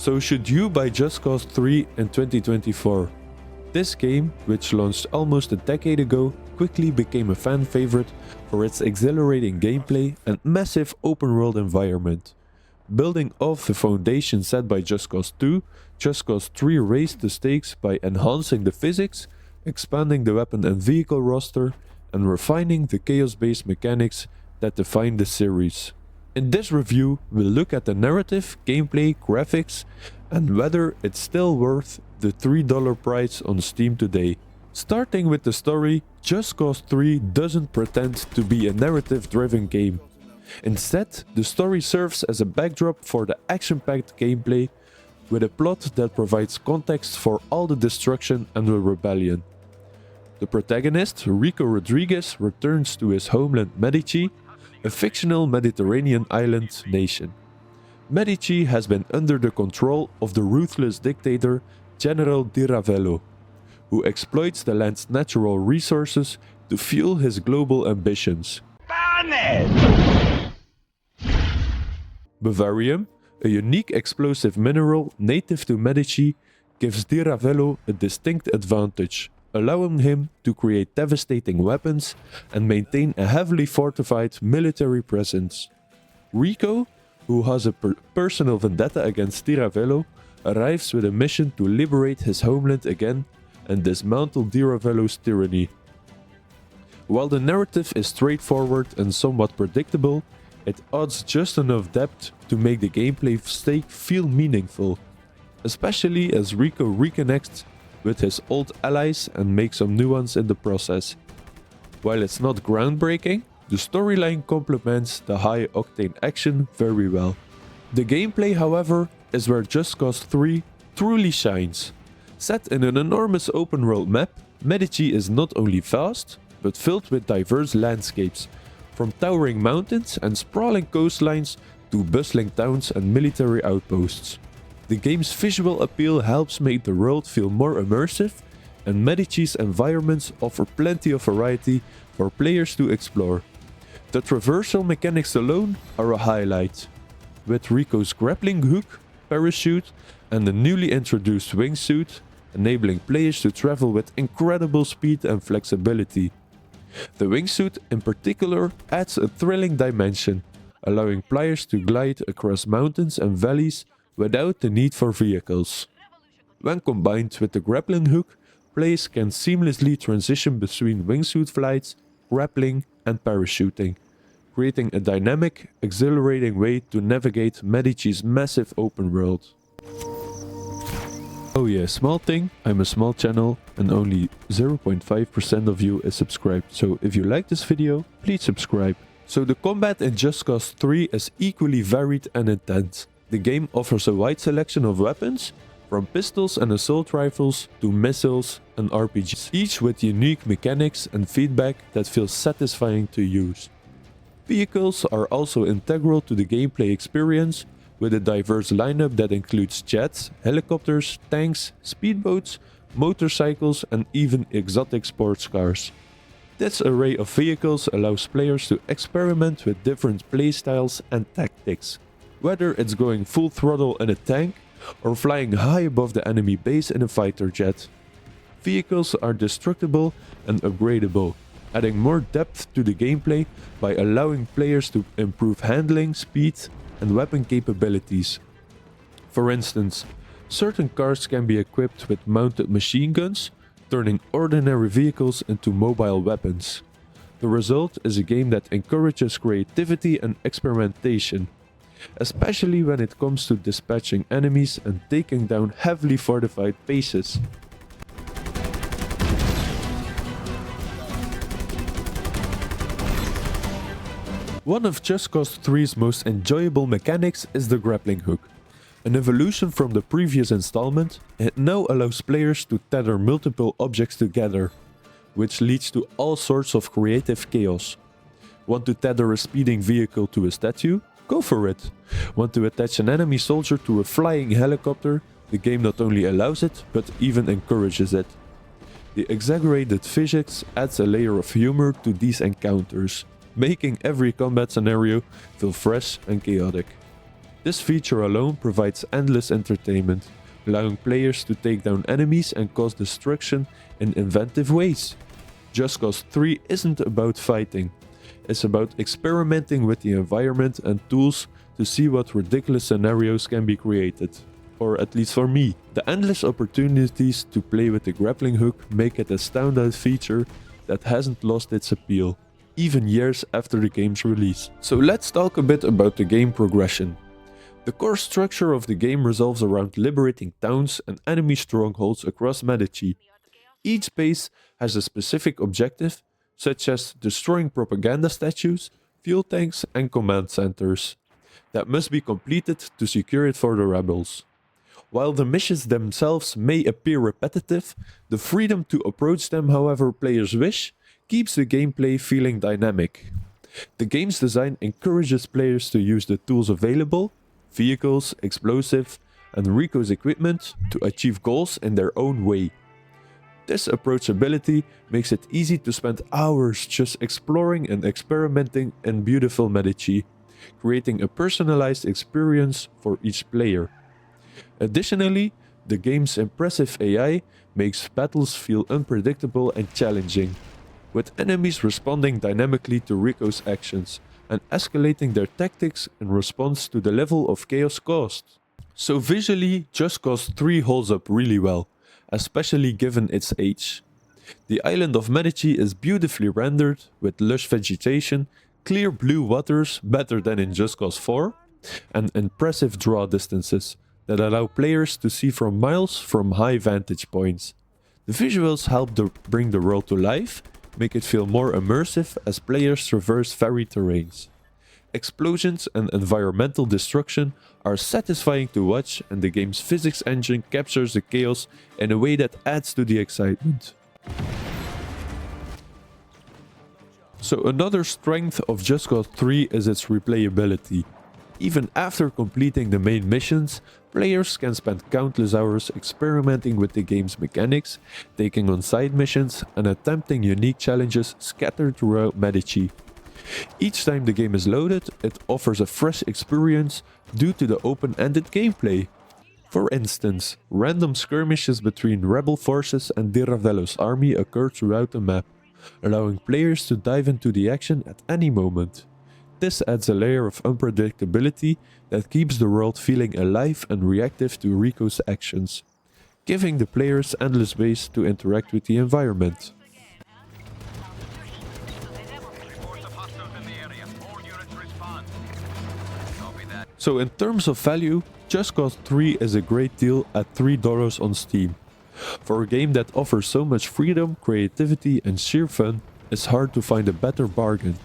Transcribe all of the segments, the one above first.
So should you buy Just Cause 3 in 2024? This game, which launched almost a decade ago, quickly became a fan favorite for its exhilarating gameplay and massive open world environment. Building off the foundation set by Just Cause 2, Just Cause 3 raised the stakes by enhancing the physics, expanding the weapon and vehicle roster, and refining the chaos-based mechanics that define the series. In this review, we'll look at the narrative, gameplay, graphics, and whether it's still worth the $3 price on Steam today. Starting with the story, Just Cause 3 doesn't pretend to be a narrative-driven game. Instead, the story serves as a backdrop for the action-packed gameplay, with a plot that provides context for all the destruction and the rebellion. The protagonist, Rico Rodriguez, returns to his homeland Medici, a fictional Mediterranean island nation. Medici has been under the control of the ruthless dictator General Di Ravello, who exploits the land's natural resources to fuel his global ambitions. Bavarium, a unique explosive mineral native to Medici, gives Di Ravello a distinct advantage, allowing him to create devastating weapons and maintain a heavily fortified military presence. Rico, who has a personal vendetta against Di Ravello, arrives with a mission to liberate his homeland again and dismantle Di Ravello's tyranny. While the narrative is straightforward and somewhat predictable, it adds just enough depth to make the gameplay stake feel meaningful, especially as Rico reconnects with his old allies and makes some nuance in the process. While it's not groundbreaking, the storyline complements the high-octane action very well. The gameplay, however, is where Just Cause 3 truly shines. Set in an enormous open-world map, Medici is not only vast, but filled with diverse landscapes, from towering mountains and sprawling coastlines to bustling towns and military outposts. The game's visual appeal helps make the world feel more immersive, and Medici's environments offer plenty of variety for players to explore. The traversal mechanics alone are a highlight, with Rico's grappling hook, parachute, and the newly introduced wingsuit, enabling players to travel with incredible speed and flexibility. The wingsuit in particular adds a thrilling dimension, allowing players to glide across mountains and valleys without the need for vehicles. When combined with the grappling hook, players can seamlessly transition between wingsuit flights, grappling, and parachuting, creating a dynamic, exhilarating way to navigate Medici's massive open world. Oh yeah, small thing, I'm a small channel and only 0.5% of you is subscribed, so if you like this video, please subscribe. So the combat in Just Cause 3 is equally varied and intense. The game offers a wide selection of weapons, from pistols and assault rifles to missiles and RPGs, each with unique mechanics and feedback that feels satisfying to use. Vehicles are also integral to the gameplay experience, with a diverse lineup that includes jets, helicopters, tanks, speedboats, motorcycles, and even exotic sports cars. This array of vehicles allows players to experiment with different playstyles and tactics, whether it's going full throttle in a tank or flying high above the enemy base in a fighter jet. Vehicles are destructible and upgradable, adding more depth to the gameplay by allowing players to improve handling, speed, and weapon capabilities. For instance, certain cars can be equipped with mounted machine guns, turning ordinary vehicles into mobile weapons. The result is a game that encourages creativity and experimentation, especially when it comes to dispatching enemies and taking down heavily fortified bases. One of Just Cause 3's most enjoyable mechanics is the grappling hook. An evolution from the previous installment, it now allows players to tether multiple objects together, which leads to all sorts of creative chaos. Want to tether a speeding vehicle to a statue? Go for it. Want to attach an enemy soldier to a flying helicopter? The game not only allows it, but even encourages it. The exaggerated physics adds a layer of humor to these encounters, making every combat scenario feel fresh and chaotic. This feature alone provides endless entertainment, allowing players to take down enemies and cause destruction in inventive ways. Just Cause 3 isn't about fighting, it's about experimenting with the environment and tools to see what ridiculous scenarios can be created. Or at least for me. The endless opportunities to play with the grappling hook make it a standout feature that hasn't lost its appeal, even years after the game's release. So let's talk a bit about the game progression. The core structure of the game revolves around liberating towns and enemy strongholds across Medici. Each base has a specific objective, such as destroying propaganda statues, fuel tanks and command centers, that must be completed to secure it for the rebels. While the missions themselves may appear repetitive, the freedom to approach them however players wish keeps the gameplay feeling dynamic. The game's design encourages players to use the tools available, vehicles, explosive, and Rico's equipment to achieve goals in their own way. This approachability makes it easy to spend hours just exploring and experimenting in beautiful Medici, creating a personalized experience for each player. Additionally, the game's impressive AI makes battles feel unpredictable and challenging, with enemies responding dynamically to Rico's actions and escalating their tactics in response to the level of chaos caused. So visually, Just Cause 3 holds up really well, especially given its age. The island of Medici is beautifully rendered, with lush vegetation, clear blue waters better than in Just Cause 4, and impressive draw distances that allow players to see from miles from high vantage points. The visuals help bring the world to life, make it feel more immersive as players traverse varied terrains. Explosions and environmental destruction are satisfying to watch, and the game's physics engine captures the chaos in a way that adds to the excitement. So another strength of Just Cause 3 is its replayability. Even after completing the main missions, players can spend countless hours experimenting with the game's mechanics, taking on side missions, and attempting unique challenges scattered throughout Medici. Each time the game is loaded, it offers a fresh experience due to the open-ended gameplay. For instance, random skirmishes between rebel forces and Di Ravello's army occur throughout the map, allowing players to dive into the action at any moment. This adds a layer of unpredictability that keeps the world feeling alive and reactive to Rico's actions, giving the players endless ways to interact with the environment. So in terms of value, Just Cause 3 is a great deal at $3 on Steam. For a game that offers so much freedom, creativity and sheer fun, it's hard to find a better bargain.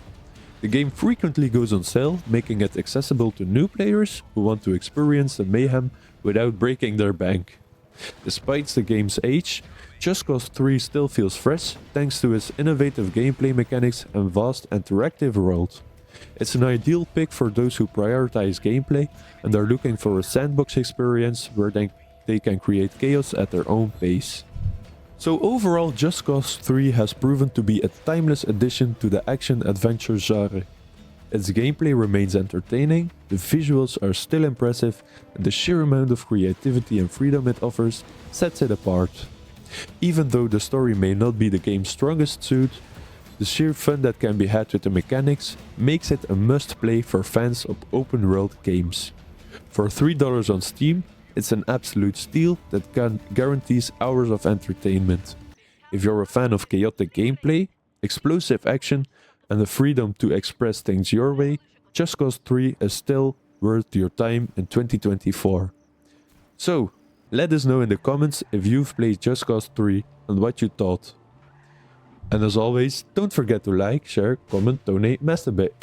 The game frequently goes on sale, making it accessible to new players who want to experience the mayhem without breaking their bank. Despite the game's age, Just Cause 3 still feels fresh thanks to its innovative gameplay mechanics and vast interactive world. It's an ideal pick for those who prioritize gameplay and are looking for a sandbox experience where they can create chaos at their own pace. So overall, Just Cause 3 has proven to be a timeless addition to the action-adventure genre. Its gameplay remains entertaining, the visuals are still impressive, and the sheer amount of creativity and freedom it offers sets it apart. Even though the story may not be the game's strongest suit, the sheer fun that can be had with the mechanics makes it a must-play for fans of open-world games. For $3 on Steam, it's an absolute steal that guarantees hours of entertainment. If you're a fan of chaotic gameplay, explosive action, and the freedom to express things your way, Just Cause 3 is still worth your time in 2024. So, let us know in the comments if you've played Just Cause 3 and what you thought. And as always, don't forget to like, share, comment, donate, masturbate.